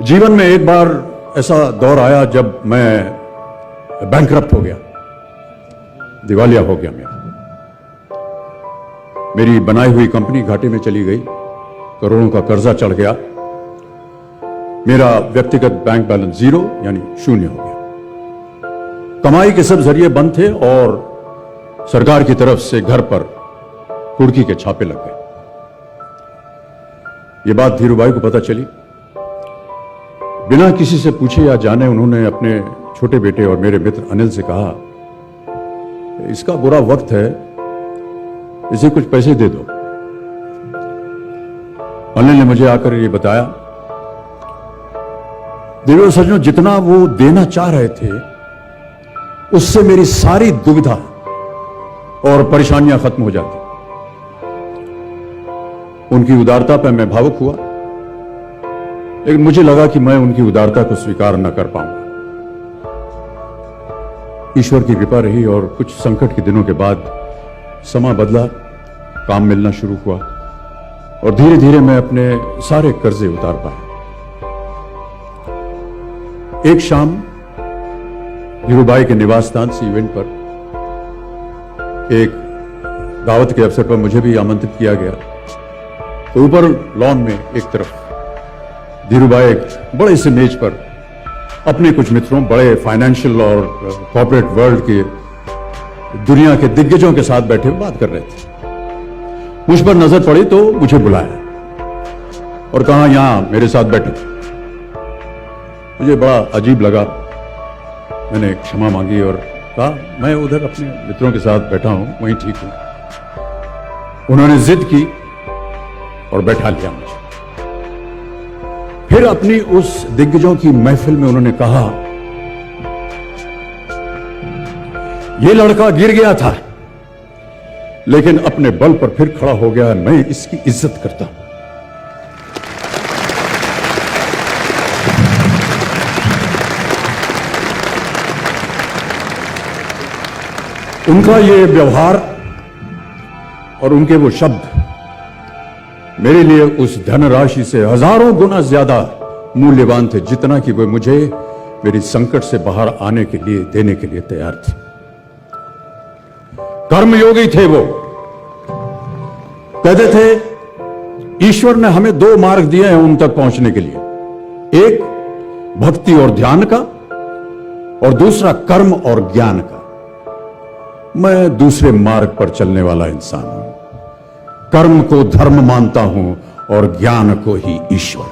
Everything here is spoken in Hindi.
जीवन में एक बार ऐसा दौर आया जब मैं बैंकरप्ट हो गया, दिवालिया हो गया। मेरी बनाई हुई कंपनी घाटे में चली गई, करोड़ों का कर्जा चढ़ गया, मेरा व्यक्तिगत बैंक बैलेंस जीरो यानी शून्य हो गया। कमाई के सब जरिए बंद थे और सरकार की तरफ से घर पर कुर्की के छापे लग गए। यह बात धीरूभाई को पता चली। बिना किसी से पूछे या जाने उन्होंने अपने छोटे बेटे और मेरे मित्र अनिल से कहा, इसका बुरा वक्त है, इसे कुछ पैसे दे दो। अनिल ने मुझे आकर ये बताया, धीरू सज्जनों, जितना वो देना चाह रहे थे उससे मेरी सारी दुविधा और परेशानियां खत्म हो जाती। उनकी उदारता पर मैं भावुक हुआ, लेकिन मुझे लगा कि मैं उनकी उदारता को स्वीकार न कर पाऊंगा। ईश्वर की कृपा रही और कुछ संकट के दिनों के बाद समा बदला, काम मिलना शुरू हुआ और धीरे धीरे मैं अपने सारे कर्जे उतार पाया। एक शाम धीरूभाई के निवास स्थान से इवेंट पर एक दावत के अवसर पर मुझे भी आमंत्रित किया गया। तो ऊपर लॉन में एक तरफ धीरूभाई एक बड़े से मेज पर अपने कुछ मित्रों, बड़े फाइनेंशियल और कॉर्पोरेट वर्ल्ड के दुनिया के दिग्गजों के साथ बैठे बात कर रहे थे। मुझ पर नजर पड़ी तो मुझे बुलाया और कहा, यहां मेरे साथ बैठो। मुझे बड़ा अजीब लगा। मैंने क्षमा मांगी और कहा, मैं उधर अपने मित्रों के साथ बैठा हूं, वहीं ठीक हूं। उन्होंने जिद की और बैठा लिया मुझे। फिर अपनी उस दिग्गजों की महफिल में उन्होंने कहा, यह लड़का गिर गया था लेकिन अपने बल पर फिर खड़ा हो गया, मैं इसकी इज्जत करता हूं। उनका ये व्यवहार और उनके वो शब्द मेरे लिए उस धनराशि से हजारों गुना ज्यादा मूल्यवान थे, जितना कि वे मुझे मेरी संकट से बाहर आने के लिए देने के लिए तैयार थे। कर्मयोगी थे वो। कहते थे, ईश्वर ने हमें दो मार्ग दिए हैं उन तक पहुंचने के लिए, एक भक्ति और ध्यान का और दूसरा कर्म और ज्ञान का। मैं दूसरे मार्ग पर चलने वाला इंसान हूं। कर्म को धर्म मानता हूं और ज्ञान को ही ईश्वर।